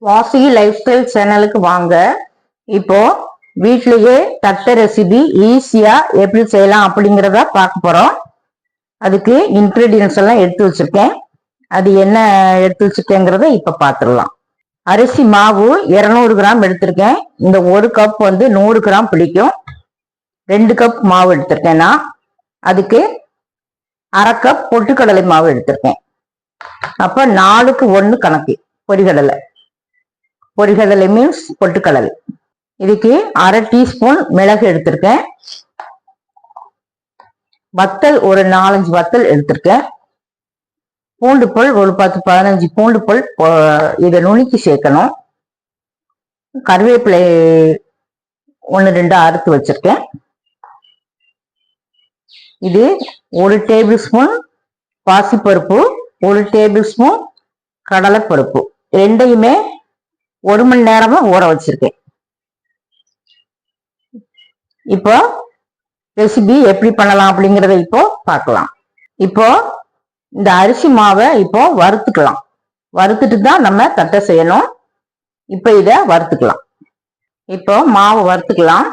வாசி life style சேனலுக்கு வாங்க. இப்போ வீட்லயே தட்டை ரெசிபி ஈஸியா எப்படி செய்யலாம் அப்படிங்கிறத பார்க்க போறோம். அதுக்கு இன்கிரீடியன்ஸ் எல்லாம் எடுத்து வச்சிருக்கேன். அது என்ன எடுத்து வச்சிருக்கேங்கிறத இப்ப பார்த்துடலாம். அரிசி மாவு 200 கிராம் எடுத்திருக்கேன். இந்த ஒரு கப் 100 கிராம் பிடிக்கும். 2 கப் மாவு எடுத்திருக்கேன்னா அதுக்கு அரை கப் பொட்டுக்கடலை மாவு எடுத்திருக்கேன். அப்ப 4க்கு 1 கணக்கு. பொரிகடலை மீன்ஸ் பொட்டுக்கடலை. இதுக்கு அரை டீஸ்பூன் மிளகு எடுத்திருக்கேன். வத்தல் ஒரு 4-5 வத்தல் எடுத்திருக்கேன். பூண்டு பல் ஒரு 10-15 பூண்டு பல் இதை நுணுக்கி சேர்க்கணும். கருவேப்பிலை 1-2 அறுத்து வச்சிருக்கேன். இது 1 டேபிள் ஸ்பூன் பாசிப்பருப்பு, 1 டேபிள் ஸ்பூன் கடலைப்பருப்பு, ரெண்டையுமே 1 மணி நேரமா ஊற வச்சிருக்கேன். இப்போ ரெசிபி எப்படி பண்ணலாம் அப்படிங்கறத இப்போ பார்க்கலாம். இப்போ இந்த அரிசி மாவை இப்போ வறுத்துக்கலாம். வறுத்துட்டு தான் நம்ம தட்டை செய்யணும். இப்போ இத வறுத்துக்கலாம். இப்போ மாவு வறுத்துக்கலாம்.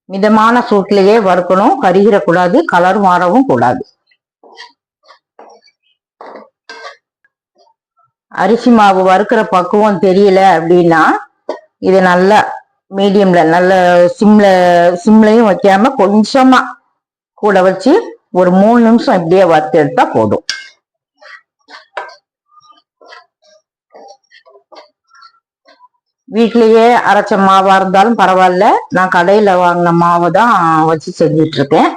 மிதமான சூட்லயே வறுக்கணும். கருகிடக்கூடாது, கலர் மாறவும் கூடாது. அரிசி மாவு வறுக்கிற பக்குவம் தெரியல அப்படின்னா இது நல்லா மீடியம்ல நல்ல சிம்லையும் வைக்காம கொஞ்சமா கூட வச்சு ஒரு 3 நிமிஷம் இப்படியே வறுத்து எடுத்தா போதும். வீட்லயே அரைச்ச மாவா இருந்தாலும் பரவாயில்ல. நான் கடையில வாங்கின மாவை தான் வச்சு செஞ்சிட்டு இருக்கேன்.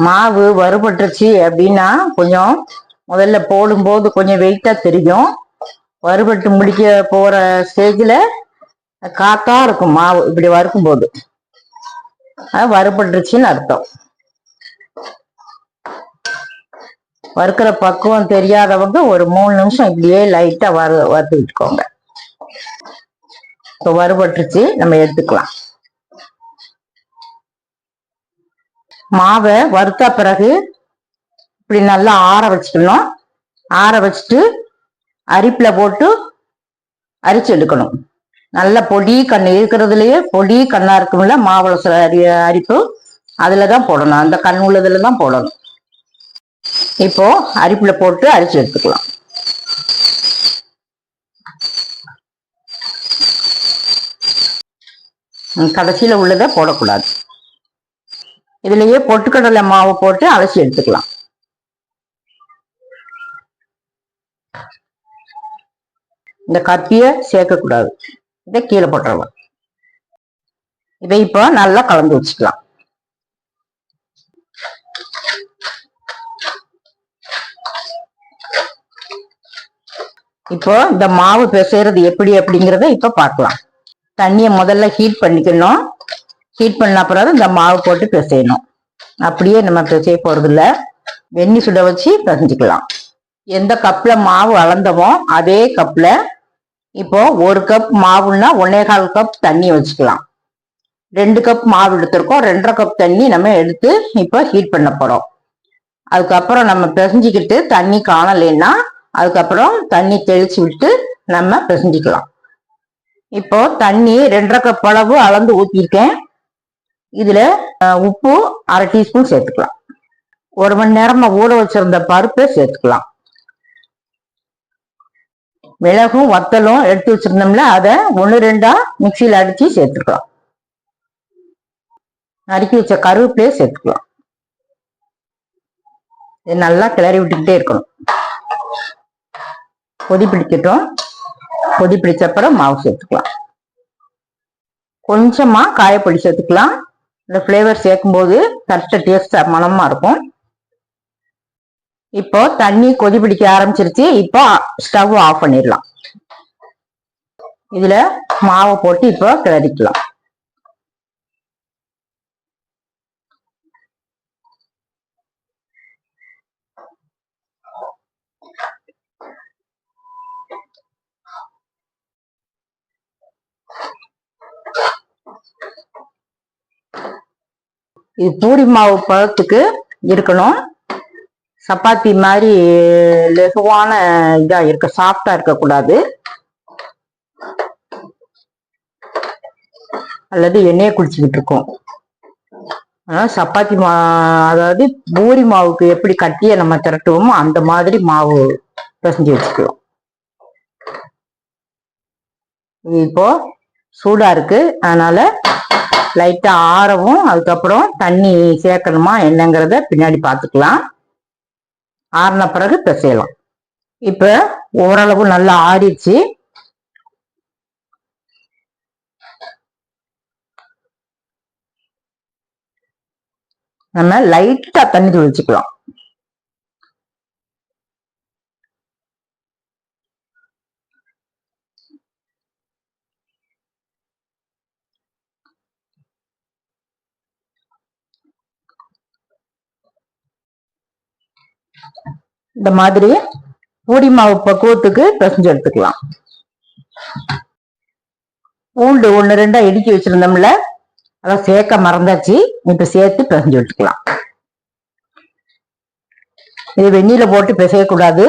மாவு வறுபட்டுருச்சு அப்படின்னா கொஞ்சம் முதல்ல போடும்போது கொஞ்சம் வெயிட்டா தெரியும். வறுபட்டு முடிக்க போற ஸ்டேஜ்ல காத்தா இருக்கும் மாவு. இப்படி வறுக்கும் போது வறுபட்டுருச்சுன்னு அர்த்தம். வறுக்கிற பக்குவம் தெரியாதவங்க ஒரு 3 நிமிஷம் இப்படியே லைட்டா வறுத்து விட்டுக்கோங்க. இப்போ வறுபட்டுருச்சு, நம்ம எடுத்துக்கலாம். மாவை வறுத்தா பிறகு இப்படி நல்லா ஆற வச்சுக்கணும். ஆற வச்சுட்டு அரிப்புல போட்டு அரிச்சு எடுக்கணும். நல்ல பொடி கண்ணு இருக்கிறதுலயே பொடி கண்ணா இருக்கும்ல மாவுள அரிப்பு, அதுலதான் போடணும். அந்த கண் உள்ளதுலதான் போடணும். இப்போ அரிப்புல போட்டு அரிச்சு எடுத்துக்கலாம். கடைசியில உள்ளதை போடக்கூடாது. இதுலயே பொட்டுக்கடலை மாவு போட்டு அலசி எடுத்துக்கலாம். இந்த கத்திய சேர்க்கக்கூடாது. இதை கீழே போட்டுறலாம். இதை இப்போ நல்லா கலந்து வச்சுக்கலாம். இப்போ இந்த மாவு பிசைறது எப்படி அப்படிங்கிறத இப்ப பார்க்கலாம். தண்ணியை முதல்ல ஹீட் பண்ணிக்கணும். ஹீட் பண்ண அப்புறம் இந்த மாவு போட்டு பிசையணும். அப்படியே நம்ம பிசைய போறது இல்ல, வெந்நி சுட வச்சு பிசைஞ்சுக்கலாம். எந்த கப்ல மாவு அளந்தமோ அதே கப்ல இப்போ 1 கப் மாவுன்னா 1.25 கப் தண்ணி வச்சுக்கலாம். 2 கப் மாவு எடுத்திருக்கோம். 2.5 கப் தண்ணி நம்ம எடுத்து இப்போ ஹீட் பண்ண போறோம். அதுக்கப்புறம் நம்ம பிசைஞ்சுக்கிட்டு தண்ணி காணலைன்னா அதுக்கப்புறம் தண்ணி தெளிச்சு விட்டு நம்ம பிசைஞ்சுக்கலாம். இப்போ தண்ணி 2.5 கப் அளவு அளந்து ஊத்திருக்கேன். இதுல உப்பு அரை டீஸ்பூன் சேர்த்துக்கலாம். 1 மணி நேரமா ஊற வச்சிருந்த பருப்பை சேர்த்துக்கலாம். மிளகும் வத்தலும் எடுத்து வச்சிருந்தோம்ல அதை 1-2 மிக்சியில அடிச்சு சேர்த்துக்கலாம். நறுக்கி வச்ச கருவேப்பிலையை சேர்த்துக்கலாம். இது நல்லா கிளறி விட்டுக்கிட்டே இருக்கணும். கொதி பிடிக்கட்டும். கொதி பிடிச்ச அப்புறம் மாவு சேர்த்துக்கலாம். கொஞ்சமா காயப்பொடி சேர்த்துக்கலாம். இந்த ஃபிளேவர் சேர்க்கும் போது கரெக்டா டேஸ்டா மனமா இருக்கும். இப்போ தண்ணி கொதி பிடிக்க ஆரம்பிச்சிருச்சு. இப்போ ஸ்டவ் ஆஃப் பண்ணிடலாம். இதுல மாவை போட்டு இப்போ கிளறிக்கலாம். இது பூரி மாவு பழத்துக்கு இருக்கணும். சப்பாத்தி மாதிரி லெகுவான இதா இருக்க, சாஃப்டா இருக்கக்கூடாது, அல்லது எண்ணெயை குடிச்சுக்கிட்டு இருக்கோம். அதனால சப்பாத்தி அதாவது பூரி மாவுக்கு எப்படி கட்டிய நம்ம திரட்டுவோமோ அந்த மாதிரி மாவு பிசைஞ்சு வச்சுக்கலாம். இப்போ சூடா இருக்கு, அதனால லைட்டா ஆறவும் அதுக்கப்புறம் தண்ணி சேர்க்கணுமா என்னங்கிறத பின்னாடி பார்த்துக்கலாம். ஆறின பிறகு பிசையலாம். இப்ப ஓரளவு நல்லா ஆறிடுச்சு. நம்ம லைட்டா தண்ணி தெளிச்சுக்கலாம். இந்த மாதிரி பூரி மாவு பக்குவத்துக்கு பிசைஞ்சு எடுத்துக்கலாம். பூண்டு 1-2 இடிக்கி வச்சிருந்தோம்ல, அதை சேர்க்க மறந்தாச்சு. இப்ப சேர்த்து பிசைஞ்சு எடுத்துக்கலாம். இது வெந்நீல போட்டு பிசையக்கூடாது.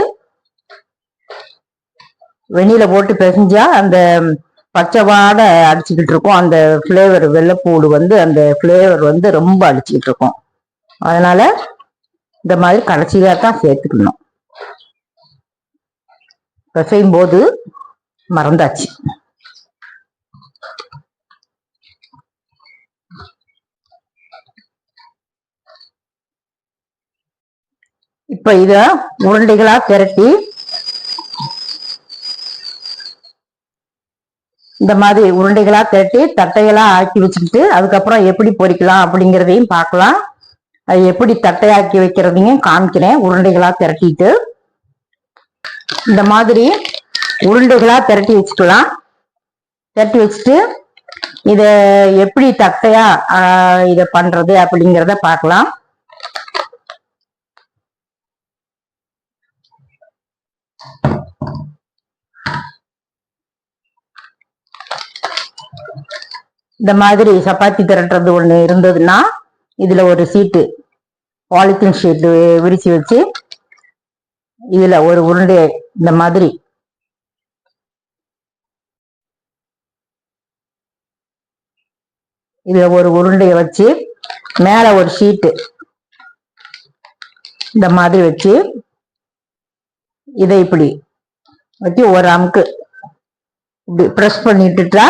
வெந்நீல போட்டு பிசைஞ்சா அந்த பச்சை வாடை அடிச்சுக்கிட்டு இருக்கும். அந்த பிளேவர், வெள்ளைப்பூடு அந்த பிளேவர் ரொம்ப அடிச்சுக்கிட்டு இருக்கும். அதனால இந்த மாதிரி கடைசியா தான் சேர்த்துக்கணும். பிசையும் போது மறந்தாச்சு. இப்ப இத உருண்டைகளா திரட்டி இந்த மாதிரி உருண்டைகளா திரட்டி தட்டைகளா ஆக்கி வச்சுக்கிட்டு அதுக்கப்புறம் எப்படி பொரிக்கலாம் அப்படிங்கிறதையும் பார்க்கலாம். அது எப்படி தட்டையாக்கி வைக்கிறதையும் காமிக்கிறேன். உருண்டைகளா திரட்டிட்டு இந்த மாதிரி உருண்டைகளா திரட்டி வச்சுக்கலாம். திரட்டி வச்சுட்டு இத எப்படி தட்டையா இத பண்றது அப்படிங்கிறத பார்க்கலாம். இந்த மாதிரி சப்பாத்தி திரட்டுறது ஒண்ணு இருந்ததுன்னா இதுல ஒரு சீட்டு, பாலித்தீன் ஷீட்டு விரிச்சு வச்சு இதுல ஒரு உருண்டை இந்த மாதிரி இதுல ஒரு உருண்டைய வச்சு மேல ஒரு ஷீட்டு இந்த மாதிரி வச்சு இதை இப்படி வச்சு ஒரு அமுக்கு இப்படி பிரஸ் பண்ணிட்டுட்டா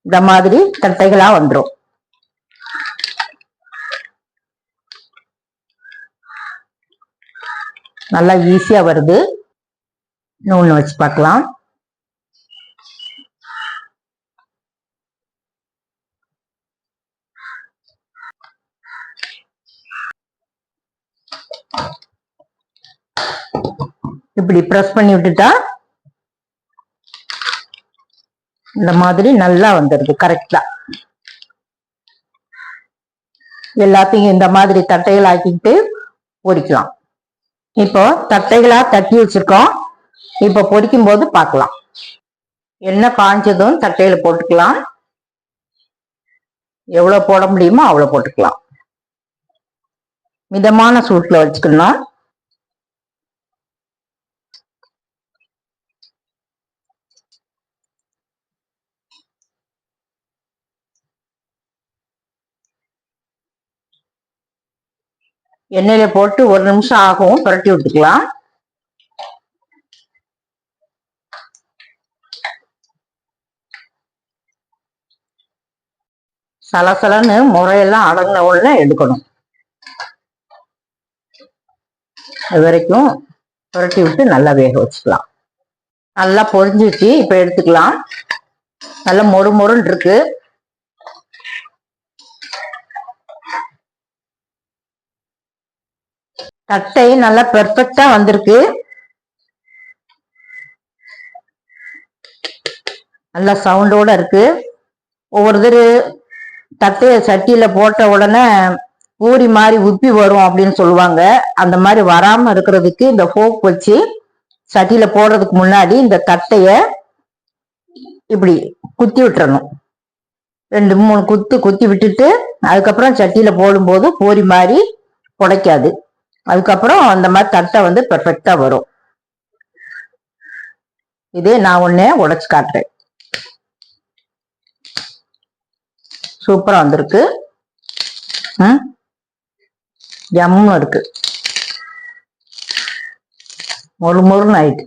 இந்த மாதிரி தட்டைகளா வந்துடும். நல்லா ஈஸியா வருது. இன்னொன்னு வச்சு பார்க்கலாம். இப்படி பிரஸ் பண்ணி விட்டுட்டா இந்த மாதிரி நல்லா வந்துருது. கரெக்டா எல்லாத்தையும் இந்த மாதிரி தட்டைகள் ஆக்கிட்டு பொரிக்கலாம். இப்போ தட்டைகளா தட்டி வச்சிருக்கோம். இப்ப பொரிக்கும் போது பார்க்கலாம். எண்ணெய் காஞ்சதும் தட்டையில போட்டுக்கலாம். எவ்வளவு போட முடியுமோ அவ்வளவு போட்டுக்கலாம். மிதமான சூட்ல வச்சுக்கணும். எண்ணெயில போட்டு 1 நிமிஷம் ஆகும், புரட்டி விட்டுக்கலாம். சலசலன்னு முறையெல்லாம் அடங்கின உடனே எடுக்கணும். அது வரைக்கும் புரட்டி விட்டு நல்லா வேக வச்சுக்கலாம். நல்லா பொரிஞ்சிச்சு. இப்ப எடுத்துக்கலாம். நல்லா மொறு மொறுன்னு இருக்கு. தட்டை நல்லா பெர்ஃபெக்டா வந்திருக்கு. நல்லா சவுண்டோட இருக்கு. ஒவ்வொரு தட்டைய சட்டியில போட்ட உடனே பூரி மாதிரி உப்பி வரும் அப்படின்னு சொல்லுவாங்க. அந்த மாதிரி வராம இருக்கிறதுக்கு இந்த ஃபோக் வச்சு சட்டியில போடுறதுக்கு முன்னாடி இந்த தட்டைய இப்படி குத்தி விட்டுறணும். 2-3 குத்தி விட்டுட்டு அதுக்கப்புறம் சட்டியில போடும்போது பூரி மாதிரி புடைக்காது. அதுக்கப்புறம் அந்த மாதிரி தட்டை வந்து பெர்ஃபெக்டா வரும். இதே நான் ஒண்ணே உடைச்சு காட்டுறேன். சூப்பரா வந்திருக்கு. ஜம்முன்னு இருக்கு. மொறுமொறுன்னு ஆயிட்டு.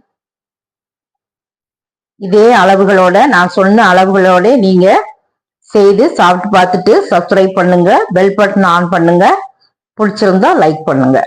இதே அளவுகளோட நான் சொன்ன அளவுகளோட நீங்க செய்து சாப்பிட்டு பார்த்துட்டு சப்ஸ்கிரைப் பண்ணுங்க, பெல் பட்டன் ஆன் பண்ணுங்க, பிடிச்சிருந்தா லைக் பண்ணுங்க.